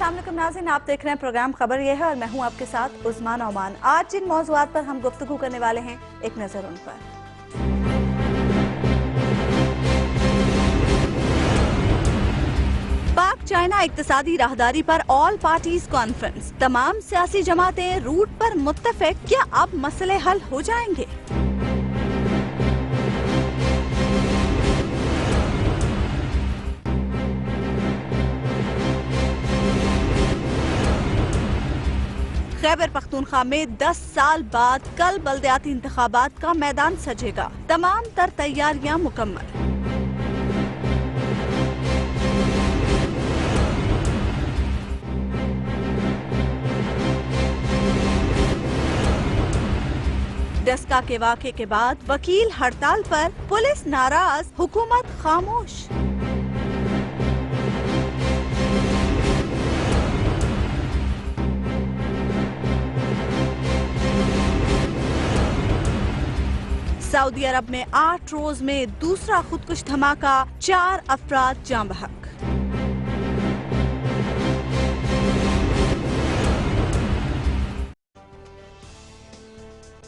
अस्सलाम वालेकुम नाज़रीन, आप देख रहे हैं प्रोग्राम खबर ये है और मैं हूं आपके साथ उस्मान ओमान। आज जिन मौज़ूआत पर हम गुफ्तगू करने वाले हैं, एक नज़र उन पर। पाक चाइना इक्तिसादी राहदारी पर ऑल पार्टीज कॉन्फ्रेंस, तमाम सियासी जमातें रूट पर मुत्तफिक। क्या अब मसले हल हो जाएंगे? खैबर पख्तूनख्वा में 10 साल बाद कल बल्दियाती इंतखाबात का मैदान सजेगा, तमाम तर तैयारियां मुकम्मल। डस्का के वाक़े के बाद वकील हड़ताल पर, पुलिस नाराज, हुकूमत खामोश। सऊदी अरब में 8 रोज में दूसरा खुदकुश धमाका, 4 अफराद जाँ बहक।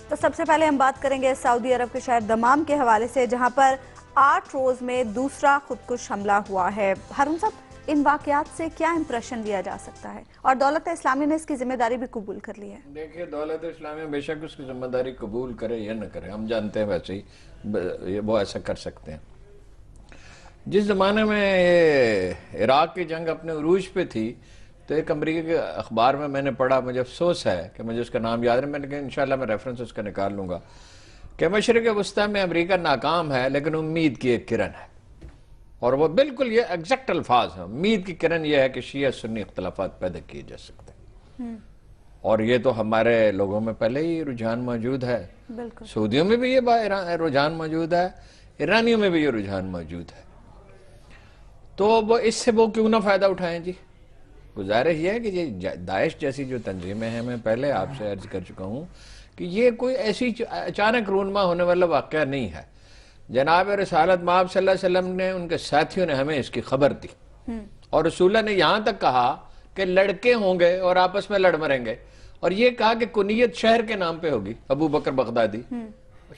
तो सबसे पहले हम बात करेंगे सऊदी अरब के शहर दमाम के हवाले से, जहां पर 8 रोज में दूसरा खुदकुश हमला हुआ है। हारून साहब, इन वाकयात से क्या इंप्रेशन लिया जा सकता है, और दौलत इस्लामी ने इसकी जिम्मेदारी भी कबूल कर ली है? देखिए, दौलत इस्लामी बेशक उसकी जिम्मेदारी कबूल करे या न करे, हम जानते हैं वैसे ही वो ऐसा कर सकते हैं। जिस ज़माने में ये इराक की जंग अपने उरूज पे थी, तो एक अमरीकी के अखबार में मैंने पढ़ा, मुझे अफसोस है कि मुझे उसका नाम याद नहीं, मैंने इंशाल्लाह मैं रेफरेंस उसका निकाल लूँगा, कि मशरिक़ वस्ता में अमरीका नाकाम है लेकिन उम्मीद की एक किरण है। और वो बिल्कुल ये एग्जैक्ट अल्फाज है, उम्मीद की किरण ये है कि शिया सुन्नी इख्तलाफात पैदा किए जा सकते हैं। और ये तो हमारे लोगों में पहले ही रुझान मौजूद है, सऊदियों में भी ये रुझान मौजूद है, ईरानियों में भी ये रुझान मौजूद है। तो वो इससे वो क्यों ना फायदा उठाएं जी। गुजारिश ये है कि ये दाइश जैसी जो तंजीमें हैं, मैं पहले आपसे अर्ज कर चुका हूँ कि ये कोई ऐसी अचानक रूनमा होने वाला वाक़या नहीं है। जनाब रसालत माब सल्लल्लाहु अलैहि वसल्लम ने, उनके साथियों ने हमें इसकी खबर दी, और रसूल ने यहाँ तक कहा कि लड़के होंगे और आपस में लड़ मरेंगे, और ये कहा कि कुनियत शहर के नाम पे होगी, अबू बकर बगदादी।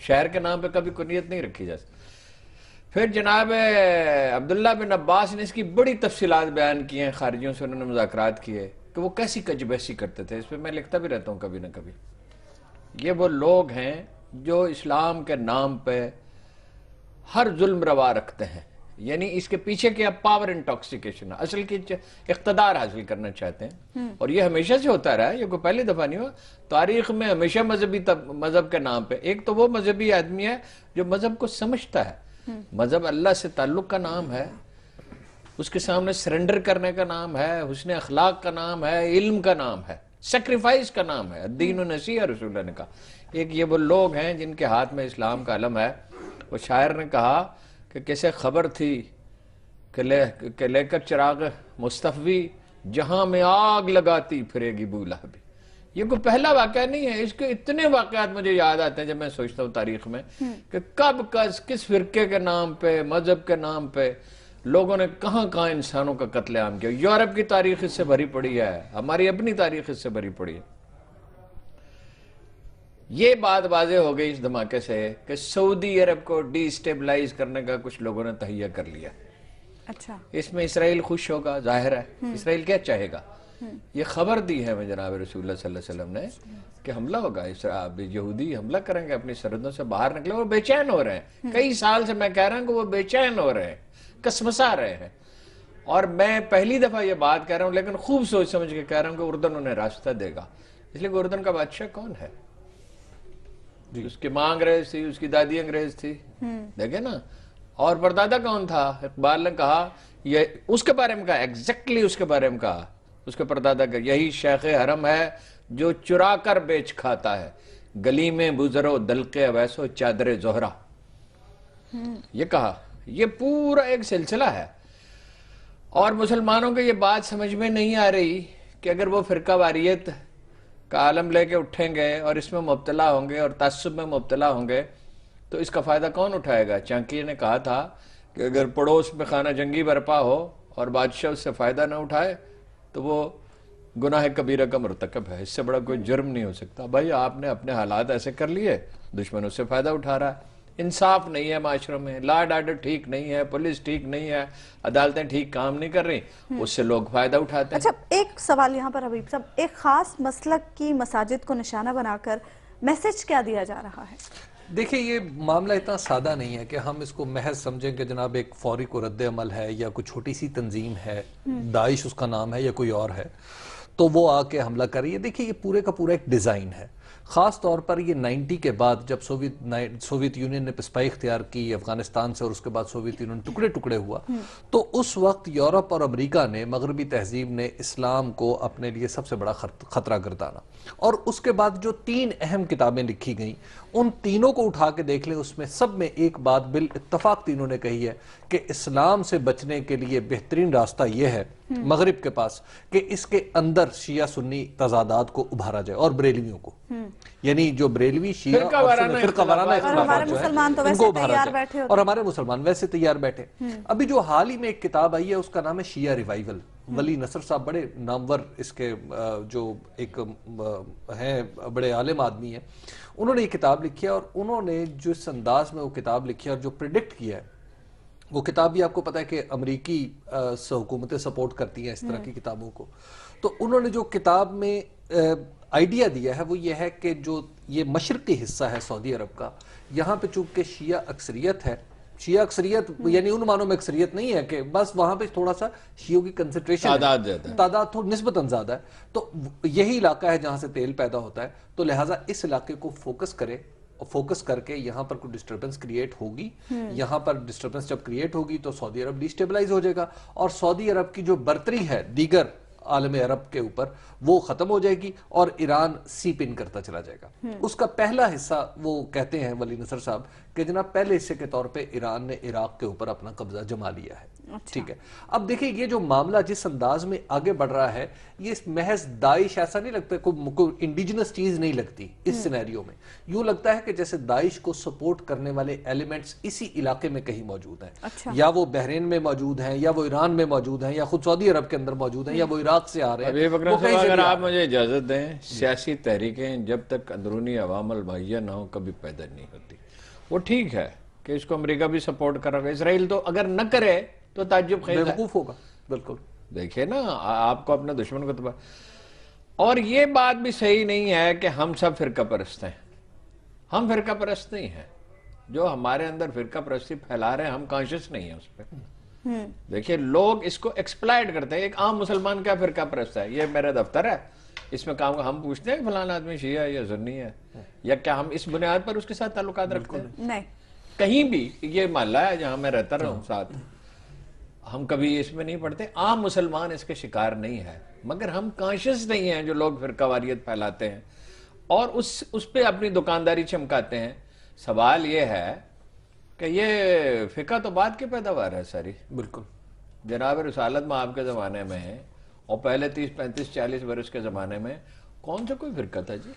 शहर के नाम पे कभी कुनियत नहीं रखी जा सकती। फिर जनाब अब्दुल्ला बिन अब्बास ने इसकी बड़ी तफसीलात बयान की हैं, खारिजियों से उन्होंने मुज़ाकरात किए कि वो कैसी कजबहसी करते थे। इस पर मैं लिखता भी रहता हूँ कभी ना कभी। ये वो लोग हैं जो इस्लाम के नाम पे हर जुल्म रवा रखते हैं, यानी इसके पीछे क्या पावर इंटॉक्सिकेशन है, असल की इख्तदार हासिल करना चाहते हैं। और ये हमेशा से होता रहा है, ये कोई पहली दफा नहीं हुआ, तारीख में हमेशा मजहब के नाम पे। एक तो वो मजहबी आदमी है जो मजहब को समझता है, मजहब अल्लाह से ताल्लुक का नाम है, उसके सामने सरेंडर करने का नाम है, हुस्न अखलाक का नाम है, इल्म का नाम है, सेक्रीफाइस का नाम है, दीन नसीहा रसूल ने कहा। एक ये वो लोग हैं जिनके हाथ में इस्लाम का अलम है। वो शायर ने कहा कि कैसे खबर थी कि लेकर चिराग मुस्तफवी जहां में आग लगाती फिरेगी बूला भी। ये कोई पहला वाक़या नहीं है, इसके इतने वाक़यात मुझे याद आते हैं जब मैं सोचता हूँ तारीख में कि कब किस फिरके के नाम पे, मजहब के नाम पे लोगों ने कहाँ कहाँ इंसानों का कत्लेआम किया। यूरोप की तारीख इससे भरी पड़ी है, हमारी अपनी तारीख इससे भरी पड़ी है। ये बात वाज़ेह हो गई इस धमाके से कि सऊदी अरब को डिस्टेबलाइज करने का कुछ लोगों ने तहिया कर लिया। अच्छा, इसमें इसराइल खुश होगा, जाहिर है। इसराइल क्या चाहेगा? ये खबर दी है मैं जनाब रसूलुल्लाह सल्लल्लाहु अलैहि वसल्लम ने कि हमला होगा, यहूदी हमला करेंगे, अपनी सरहदों से बाहर निकले। वो बेचैन हो रहे हैं, कई साल से मैं कह रहा हूँ कि वो बेचैन हो रहे हैं, कसमसा रहे हैं। और मैं पहली दफा ये बात कह रहा हूँ, लेकिन खूब सोच समझ के कह रहा हूँ कि उर्दन उन्हें रास्ता देगा। इसलिए उर्दन का बादशाह कौन है? उसकी माँ अंग्रेज थी, उसकी दादी अंग्रेज थी, देखे ना। और परदादा कौन था? इकबाल ने कहा, ये उसके बारे में कहा, एग्जैक्टली उसके बारे में कहा, उसके परदादा का, यही शेख हरम है जो चुरा कर बेच खाता है, गली में बुजरो दलके अवैसो चादरे जोहरा। ये कहा, ये पूरा एक सिलसिला है। और मुसलमानों को ये बात समझ में नहीं आ रही कि अगर वो फिरका वारियत का आलम लेके उठेंगे और इसमें मुब्तला होंगे और तअस्सुब में मुब्तला होंगे, तो इसका फ़ायदा कौन उठाएगा? चाणक्य ने कहा था कि अगर पड़ोस में खाना जंगी बरपा हो और बादशाह उससे फ़ायदा ना उठाए तो वो गुनाह कबीरा का मरतकब है, इससे बड़ा कोई जुर्म नहीं हो सकता। भाई आपने अपने हालात ऐसे कर लिए, दुश्मन उससे फायदा उठा रहा है। इंसाफ नहीं है माशरों में, लॉ एंड ऑर्डर ठीक नहीं है, पुलिस ठीक नहीं है, अदालतें ठीक काम नहीं कर रही, उससे लोग फायदा उठाते हैं। अच्छा, एक सवाल यहाँ पर हबीब साहब, एक खास मसलक की मसाजिद को निशाना बनाकर मैसेज क्या दिया जा रहा है? देखिए, ये मामला इतना सादा नहीं है कि हम इसको महज समझें कि जनाब एक फौरी को रद्द अमल है या कोई छोटी सी तंजीम है, दाइश उसका नाम है या कोई और है, तो वो आके हमला कर रही है। देखिए, ये पूरे का पूरा एक डिज़ाइन है। ख़ास तौर पर ये 90 के बाद जब सोवियत यूनियन ने पिस्पाई इख्तियार की अफगानिस्तान से और उसके बाद सोवियत यूनियन टुकड़े टुकड़े हुआ, तो उस वक्त यूरोप और अमेरिका ने, मगरबी तहजीब ने इस्लाम को अपने लिए सबसे बड़ा खतरा गर्दाना। और उसके बाद जो 3 अहम किताबें लिखी गईं, उन तीनों को उठा के देख लें, उसमें सब में एक बात बिल इत्तफाक तीनों ने कही है कि इस्लाम से बचने के लिए बेहतरीन रास्ता यह है मगरिब के पास कि इसके अंदर शिया सुन्नी तजादात को उभारा जाए और बरेलवियों को, यानी जो बरेलवी शिया फिरका वाराना हमारे मुसलमान तो वैसे तैयार बैठे होते, और हमारे मुसलमान वैसे तैयार बैठे। अभी जो हाल ही में एक किताब आई है, उसका नाम है शिया रिवाइवल। वली नसर साहब बड़े नामवर इसके जो एक हैं, बड़े आलिम आदमी हैं, उन्होंने ये किताब लिखी है। और उन्होंने जो इस अंदाज में वो किताब लिखी है और जो प्रिडिक्ट किया है, वो किताब भी आपको पता है कि अमरीकी हुकूमतें सपोर्ट करती हैं इस तरह की किताबों को। तो उन्होंने जो किताब में आइडिया दिया है वो ये है कि जो ये मशरक़ी हिस्सा है सऊदी अरब का, यहाँ पे चूंकि शिया अक्सरियत है, शिया अक्सरियत यानी उन मानों में अक्सरियत नहीं है कि बस वहां पे थोड़ा सा शियों की कंसंट्रेशन, तादाद थोड़ी निस्बतन ज्यादा है, तो यही इलाका है जहां से तेल पैदा होता है, तो लिहाजा इस इलाके को फोकस करके यहाँ पर कोई डिस्टर्बेंस क्रिएट होगी। यहाँ पर डिस्टर्बेंस जब क्रिएट होगी तो सऊदी अरब डिस्टेबलाइज हो जाएगा और सऊदी अरब की जो बर्तरी है दीगर आलम अरब के ऊपर वो खत्म हो जाएगी और ईरान सीप इन करता चला जाएगा। उसका पहला हिस्सा वो कहते हैं वली नसर साहब कि जनाब पहले हिस्से के तौर पे ईरान ने इराक के ऊपर अपना कब्जा जमा लिया है। अच्छा। ठीक है, अब देखिए ये जो मामला जिस अंदाज में आगे बढ़ रहा है, ये महज दाइश ऐसा नहीं लगता, कोई इंडिजिनस चीज नहीं लगती इस सिनेरियो में। यूं लगता है कि जैसे दाइश को सपोर्ट करने वाले एलिमेंट्स इसी इलाके में कहीं मौजूद हैं। अच्छा। या वो बहरीन में मौजूद हैं, या वो ईरान में मौजूद हैं, या खुद सऊदी अरब के अंदर मौजूद हैं, या वो इराक से आ रहे हैं। अगर आप मुझे इजाजत दें, सियासी तहरीकें जब तक अंदरूनी अवामल मुहैया ना हो कभी पैदा नहीं होती। वो ठीक है कि इसको अमेरिका भी सपोर्ट कर रहा है, इसराइल तो अगर न करे तो ताज्जुब खेल होगा। बिल्कुल, देखिए ना, आपको अपने दुश्मन को तो। और ये बात भी सही नहीं है कि हम सब फिरका परस्त हैं। हम फिरका परस्त नहीं हैं। जो हमारे अंदर फिरका परस्ती फैला रहे हैं, हम कॉन्शियस नहीं है उस पर। देखिए, लोग इसको एक्सप्लॉइट करते हैं। एक आम मुसलमान क्या फिरका परस्त है? ये मेरा दफ्तर है, इसमें काम हम पूछते हैं फलाना आदमी शिया है या सुन्नी है, या क्या हम इस बुनियाद पर उसके साथ ताल्लुकात रखते हैं? नहीं। कहीं भी ये मोहल्ला है जहां मैं रहता रहा हूं साथ, हम कभी इसमें नहीं पढ़ते। आम मुसलमान इसके शिकार नहीं है, मगर हम कॉन्शियस नहीं हैं जो लोग फिरकावारियत फैलाते हैं और उस पे अपनी दुकानदारी चमकाते हैं। सवाल ये है कि ये फिका तो बाद की पैदावार है सारी। बिल्कुल, जनाब रिसालत में आपके जमाने में और पहले 30, 35, 40 बरस के जमाने में कौन सा कोई फिरका था जी?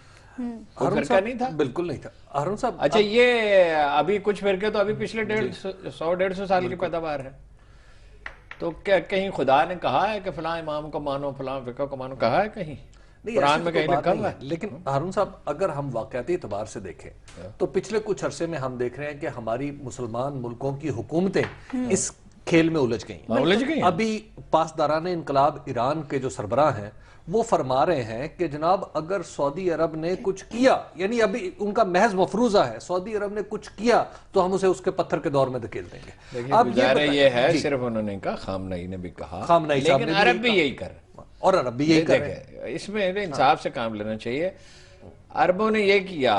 कोई फिरका नहीं था, बिल्कुल नहीं था हारून साहब। अच्छा, ये अभी कुछ फिरके तो अभी पिछले 150 साल की पैदावार है। तो क्या कहीं खुदा ने कहा है कि फलां इमाम को मानो, फलां फिका को मानो? कहा है कहीं? कुरान में कहीं लिखा हुआ है? लेकिन हारून साहब, अगर हम वाकयाती एतबार से देखें तो पिछले कुछ अरसे में हम देख रहे हैं कि हमारी मुसलमान मुल्कों की हुकूमतें इस खेल में उलझ गई। अभी पासदारान इनकलाब ईरान के जो सरबराह हैं वो फरमा रहे हैं कि जनाब अगर सऊदी अरब ने कुछ किया, यानी अभी उनका महज मफरूजा है, सऊदी अरब ने कुछ किया तो हम उसे उसके पत्थर के दौर में धकेल देंगे। अब ये है, सिर्फ उन्होंने कहा, खामनई ने भी कहा, खामनई साहब लेकिन अरब भी यही कर और अरब भी यही कर रहे हैं। इसमें इंसाफ से काम लेना चाहिए। अरबों ने यह किया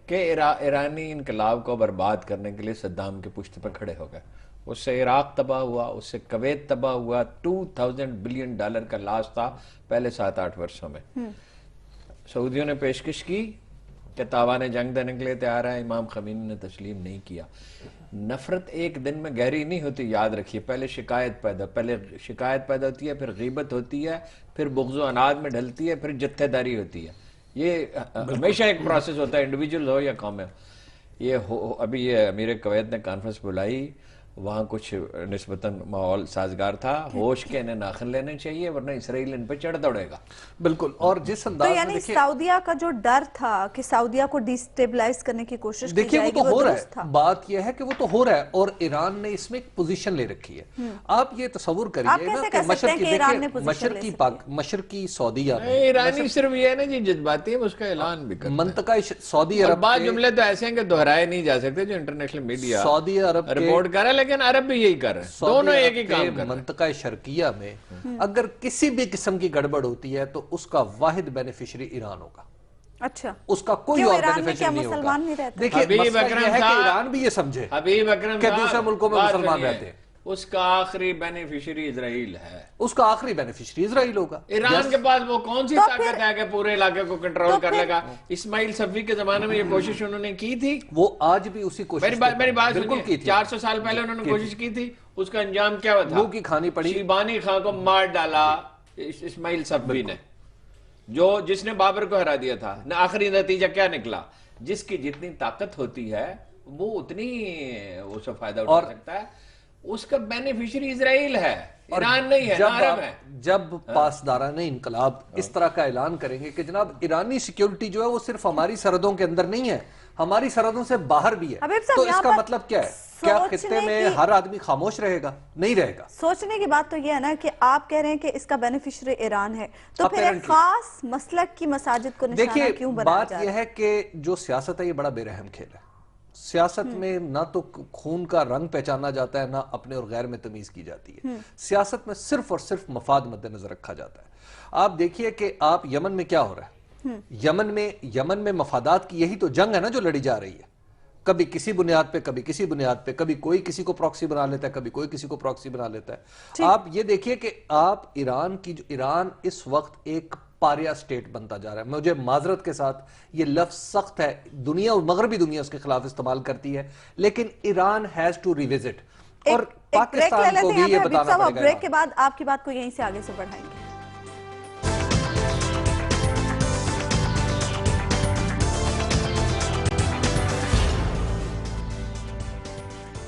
कि ईरानी इनकलाब को बर्बाद करने के लिए सद्दाम के पुश्त पर खड़े हो गए। उससे इराक तबाह हुआ, उससे कुवैत तबाह हुआ। $2000 बिलियन का लॉस था पहले 7-8 वर्षों में। सऊदियों ने पेशकश की कि तावाने जंग देने के लिए तैयार है, इमाम खमीनी ने तस्लीम नहीं किया। नफरत एक दिन में गहरी नहीं होती, याद रखिए। पहले शिकायत पैदा होती है, फिर गीबत होती है, फिर बुग़्ज़ व अनाद में ढलती है, फिर जत्थेदारी होती है। ये हमेशा एक प्रोसेस होता है, इंडिविजुअल हो या कौम हो। अभी ये अमीर कुवैत ने कॉन्फ्रेंस बुलाई वहाँ कुछ निस्बतन माहौल साजगार था, होश के इन्हें नाखन लेने चाहिए वरना इसराइल इन पे चढ़ दौड़ेगा। बिल्कुल। और जिस तो अंदाज में यानी देखिए, सऊदिया का जो डर था कि सऊदिया को डिस्टेबलाइज करने की कोशिश की देखिए वो जाएगी, तो हो रहा दुरुस्त था। है, बात यह है कि वो तो हो रहा है और ईरान ने इसमें एक पोजीशन ले रखी है। आप ये तस्वुर आप करिए कैसे ना कह सकते हैं कि ईरान ने पोजीशन ले मशरकी सकी? मशरकी सऊदीया में ईरानी सिर्फ ये है ना जी जज्बाती है, उसका ऐलान भी करता है। मंतका सऊदी और अरब बाद के जुमले तो ऐसे हैं कि दोहराए नहीं जा सकते जो इंटरनेशनल मीडिया सऊदी अरब के रिपोर्ट कर रहा है, लेकिन अरब भी यही कर रहे हैं, सऊदी दोनों अरब एक ही के काम कर रहे हैं। मंतका शर्किया में अगर किसी भी किस्म की गड़बड़ होती है तो उसका वाहिद बेनिफिशियरी ईरान होगा, अच्छा, उसका कोई क्यों और ईरान में बेनिफिशियरी क्या नहीं होगा। मुसलमान नहीं रहते? देखिए हबीब मसला अकरम ये है कि साहब- ईरान भी ये समझे हबीब अकरम कि साहब, दूसरे मुल्कों में बात मुसलमान सुनिए, रहते हैं, उसका आखिरी बेनिफिशियरी इजराइल है। उसका आखिरी बेनिफिशियरी इजराइल होगा। ईरान के पास वो कौन सी तो ताकत फिर- है कि पूरे इलाके को कंट्रोल तो कर फिर- लेगा? इस्माइल सफी के जमाने में ये कोशिश उन्होंने की थी। वो आज भी उसी कोशिश मेरी बात बिल्कुल सुनिए, की थी। 400 साल पहले उन्होंने कोशिश की थी, उसका अंजाम क्या था? मुंह की खानी पड़ी। शिबानी खां को मार डाला इस्माइल सफी ने, जिसने बाबर को हरा दिया था। न आखिरी नतीजा क्या निकला? जिसकी जितनी ताकत होती है वो उतनी उससे फायदा उठा सकता है। उसका बेनिफिशियरी इजराइल है, ईरान नहीं है, ना अरब है। जब पासदाराने इनकलाब इस तरह का ऐलान करेंगे कि जनाब ईरानी सिक्योरिटी जो है वो सिर्फ हमारी सरहदों के अंदर नहीं है, हमारी सरहदों से बाहर भी है, हबीब साहब, तो यहाँ इसका पर मतलब क्या है? क्या सोचने खित्ते में की- हर आदमी खामोश रहेगा? नहीं रहेगा। सोचने की बात तो ये है ना कि आप कह रहे हैं कि इसका बेनिफिशियरी ईरान है, तो फिर एक Apparently। खास मसलक की मसाजिद को निशाना देखिए क्यों बनाया बात जा यह रहा है? है कि जो सियासत है ये बड़ा बेरहम खेल है। सियासत में ना तो खून का रंग पहचाना जाता है, ना अपने और गैर में तमीज की जाती है। सियासत में सिर्फ और सिर्फ मफाद मद्देनजर रखा जाता है। आप देखिए कि आप यमन में क्या हो रहा है, यमन में मफादात की यही तो जंग है ना जो लड़ी जा रही है। कभी किसी बुनियाद पे, कभी किसी बुनियाद पे, कभी कोई किसी को प्रॉक्सी बना लेता है, कभी कोई किसी को प्रॉक्सी बना लेता है। आप ये देखिए कि आप ईरान इस वक्त एक पारिया स्टेट बनता जा रहा है। मुझे माजरत के साथ ये लफ्ज सख्त है, दुनिया और मगरबी दुनिया उसके खिलाफ इस्तेमाल करती है, लेकिन ईरान हैज टू रिविजिट। और एक ब्रेक ले पाकिस्तान लेते को हैं भी यहाँ ये पे हबीब बताना साहब, और पड़ेगा। ब्रेक के बाद आपकी बात को यहीं से आगे से बढ़ाएंगे।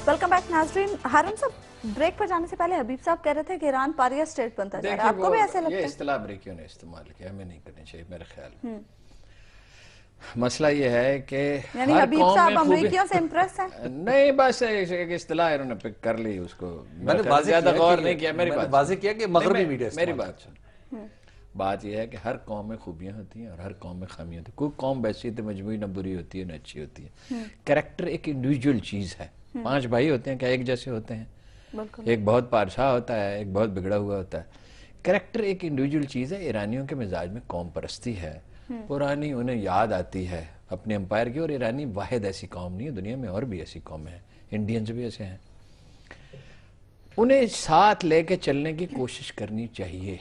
वेलकम बैक नाजरीन। हारून साहब, ब्रेक पर जाने से पहले हबीब साहब कह रहे थे कि ईरान पारिया स्टेट बनता जा रहा है, आपको भी ऐसे लगता ये है? इस्तिलाह ब्रेकियों ने इस्तेमाल किया, हमें नहीं करनी चाहिए मेरे ख्याल में। मसला ये है कि यानी हर हबीब कौम साहब में खूबी- अमरीकियों से इम्प्रेस हैं? नहीं, बस एक इस्तिलाह इन्होंने पिक कर ली, उसको मैंने वाज़ेह ज्यादा किया गौर कि- नहीं किया। मेरी मैंने बात वाज़ेह किया कि मगरबी नहीं, मीडिया मेरी इस्तेमाल बात सुन। बात यह है कि हर कौम में खूबियां होती हैं और हर कौम में खामियां होती हैं। कोई कौम वैसी तो मजमूई न बुरी होती है न अच्छी होती है। कैरेक्टर एक इंडिविजुअल चीज है। 5 भाई होते हैं, क्या एक जैसे होते हैं? बिल्कुल। एक बहुत पारसा होता है, एक बहुत बिगड़ा हुआ होता है। कैरेक्टर एक इंडिविजुअल चीज है। ईरानियों के मिजाज में कौम परस्ती है, पुरानी उन्हें याद आती है अपने एम्पायर की। और ईरानी वाहिद ऐसी कौम नहीं है, दुनिया में और भी ऐसी कौम है, इंडियंस भी ऐसे हैं। उन्हें साथ लेके चलने की कोशिश करनी चाहिए,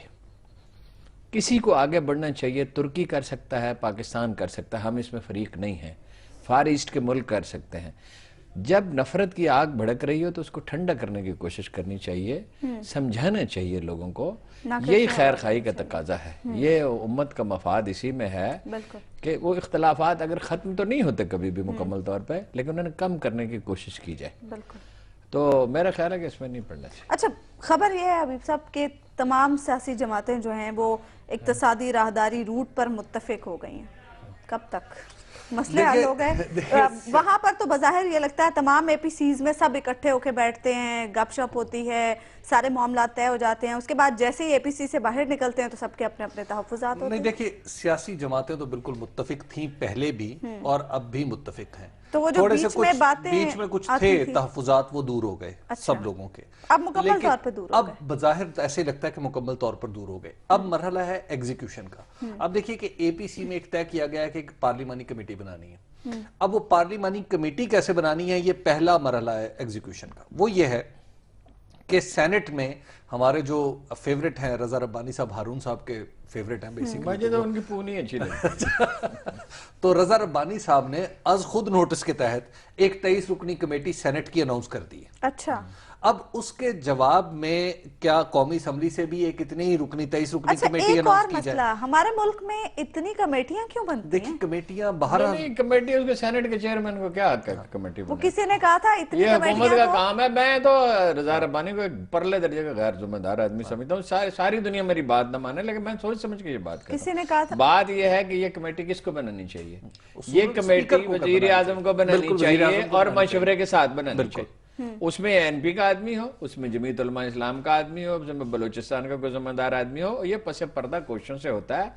किसी को आगे बढ़ना चाहिए। तुर्की कर सकता है, पाकिस्तान कर सकता है, हम इसमें फरीक नहीं हैं। फार ईस्ट के मुल्क कर सकते हैं। जब नफरत की आग भड़क रही हो तो उसको ठंडा करने की कोशिश करनी चाहिए, समझाना चाहिए लोगों को। यही खैर खाई का तकाजा है, ये उम्मत का मफाद इसी में है बिल्कुल। कि वो इख्तलाफात अगर ख़त्म तो नहीं होते कभी भी मुकम्मल तौर पे, लेकिन उन्हें कम करने की कोशिश की जाए। बिल्कुल। तो मेरा ख्याल है कि इसमें नहीं पड़ना चाहिए। अच्छा, खबर यह है हबीब साहब के तमाम सियासी जमातें जो हैं वो इक्तसादी राहदारी रूट पर मुत्तफिक हो गई हैं। कब तक मसले हल हो गए? वहां पर तो बज़ाहिर ये लगता है तमाम एपीसीज में सब इकट्ठे होकर बैठते हैं, गपशप होती है, सारे मामला तय हो जाते हैं। उसके बाद जैसे ही एपीसी से बाहर निकलते हैं तो सबके अपने अपने तहफ़्फ़ुज़ात होते नहीं, हैं। देखिए सियासी जमातें तो बिल्कुल मुत्तफिक थी पहले भी और अब भी मुत्तफिक हैं। तो वो जो थोड़े से बीच में बातें बीच में कुछ आती थे थी। तहफ़्फ़ुज़ात, वो दूर हो गए सब लोगों के। अब मुकम्मल लेकिन तौर पर दूर हो अब बज़ाहिर ऐसे ही लगता है कि मुकम्मल तौर पर दूर हो गए। अब मरहला है एग्जीक्यूशन का। अब देखिए कि एपीसी में एक तय किया गया है कि एक पार्लिमानी कमेटी बनानी है। अब वो पार्लिमानी कमेटी कैसे बनानी है, ये पहला मरहला है एग्जीक्यूशन का। वो ये है कि सेनेट में हमारे जो फेवरेट हैं रजा रब्बानी साहब, हारून साहब के फेवरेट हैं बेसिकली। मुझे तो उनकी पूनी अच्छी लगी। तो रजा रब्बानी साहब ने आज खुद नोटिस के तहत एक 23 रुकनी कमेटी सेनेट की अनाउंस कर दी है। अच्छा, अब उसके जवाब में क्या कौमी असम्बली से भी एक इतनी ही रुकनी 23 रुकनी अच्छा, कमेटी एक अनाउंस और की जाए? मसला, हमारे मुल्क में इतनी कमेटियां क्यों बनती देखिए हैं? कमेटियां बाहर नहीं, कमेटी उसके सेनेट के चेयरमैन को क्या हक है कमेटी वो बनाने? किसी ने कहा था इतनी ये हुकूमत कमेटियां का तो काम है। मैं तो रजा रब्बानी को एक परले दर्जे का गैर जिम्मेदार आदमी समझता हूँ। सारी दुनिया मेरी बात न माने, लेकिन मैं सोच समझ के ये बात करता किसी ने कहा था। हूँ। बात ये है कि ये कमेटी किसको बनानी चाहिए? ये कमेटी स्पीकर को वजीर आजम को बनानी बिल्कुल, वजीर चाहिए आजम को और बनानी मशवरे के साथ बनानी चाहिए। हम्म। उसमें एनपी का आदमी हो, उसमें जमीयत उलमा इस्लाम का आदमी हो, उसमें बलूचिस्तान का कोई जिम्मेदार आदमी हो। ये पसे पर्दा क्वेश्चन से होता है,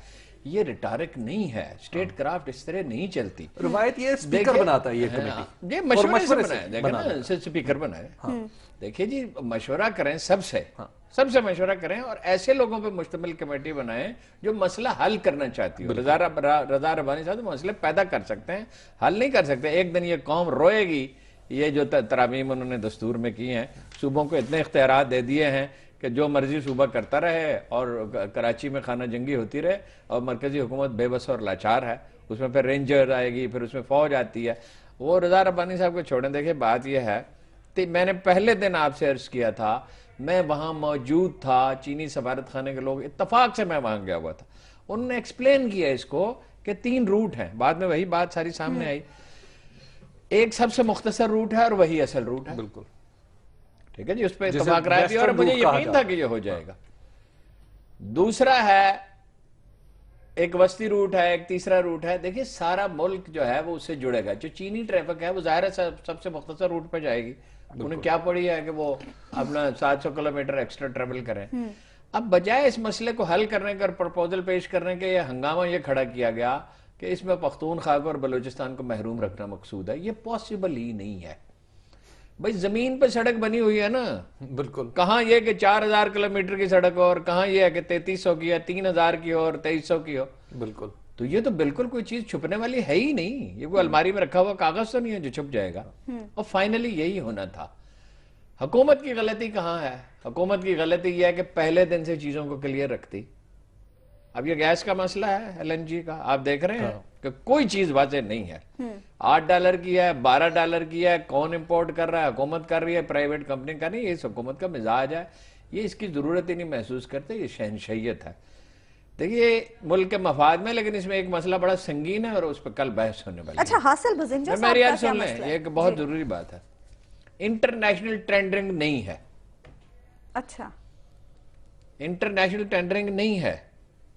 ये रिटारिक नहीं है। स्टेट क्राफ्ट इस तरह नहीं चलती। रवायत ये स्पीकर बनाता है ये कमेटी, ये और मशवरे से मशवरे से बनाया, देखें बनाता ना, स्पीकर बनाए। देखिए जी, मशवरा करें सबसे मशवरा करें और ऐसे लोगों पे मुश्तमिल कमेटी बनाएं जो मसला हल करना चाहती हो। रजा रब्बानी साहब तो मसले पैदा कर सकते हैं, हल नहीं कर सकते। एक दिन ये कौम रोएगी। ये जो तरामीम उन्होंने दस्तूर में की हैं, सूबों को इतने इख्तियारात दे दिए हैं कि जो मर्जी सूबा करता रहे और कराची में खाना जंगी होती रहे, और मरकजी हुकूमत बेबस और लाचार है। उसमें फिर रेंजर आएगी, फिर उसमें फौज आती है। वो रजा रब्बानी साहब को छोड़ें। देखिए बात यह है, मैंने पहले दिन आपसे अर्ज किया था, मैं वहां मौजूद था, चीनी सफारत खाने के लोग इत्तफाक से मैं वहां गया हुआ था। उन्होंने एक्सप्लेन किया इसको कि 3 रूट हैं। बाद में वही बात सारी सामने आई। एक सबसे मुख्तसर रूट है और वही असल रूट है। बिल्कुल ठीक है जी, उस पर जिसे इत्तफाक राय थी और वेस्टर्न मुझे रूट कहा यकीन था जाता कि ये हो जाएगा। दूसरा है एक वस्ती रूट है, एक तीसरा रूट है। देखिए सारा मुल्क जो है वो उससे जुड़ेगा। जो चीनी ट्रैफिक है वो जाहिर है सबसे मुख्तसर रूट पर जाएगी। उन्हें क्या पड़ी है कि वो अपना 700 किलोमीटर एक्स्ट्रा ट्रेवल करें। अब बजाय इस मसले को हल करने का, प्रपोजल पेश करने के, ये हंगामा ये खड़ा किया गया कि इसमें पख्तूनख्वा और बलूचिस्तान को महरूम रखना मकसूद है। ये पॉसिबल ही नहीं है। भाई जमीन पे सड़क बनी हुई है ना, बिल्कुल। कहाँ ये कि 4000 किलोमीटर की सड़क हो और कहाँ ये है कि 3300 की है, 3000 की हो और 2300 की हो। बिल्कुल तो ये तो बिल्कुल कोई चीज छुपने वाली है ही नहीं। ये कोई अलमारी में रखा हुआ कागज तो नहीं है जो छुप जाएगा। और फाइनली यही होना था। हुकूमत की गलती कहाँ है? हुकूमत की गलती यह है कि पहले दिन से चीजों को क्लियर रखती। अब ये गैस का मसला है, LNG का, आप देख रहे हैं कि कोई चीज वाज़ेह नहीं है। $8 की है, $12 की है, कौन इंपोर्ट कर रहा है? हुकूमत कर रही है, प्राइवेट कंपनी कर रही है। ये हुकूमत का मिजाज है, ये इसकी जरूरत ही नहीं महसूस करते। ये शहनशाहियत है। देखिए मुल्क के मफाद में, लेकिन इसमें एक मसला बड़ा संगीन है और उस पर कल बहस होने वाली है। अच्छा, हासिल बुज़िंजर साहब मेरी का याद क्या सुन मसला लें, है? ये एक बहुत जरूरी बात है। इंटरनेशनल टेंडरिंग नहीं है। अच्छा, इंटरनेशनल टेंडरिंग नहीं है।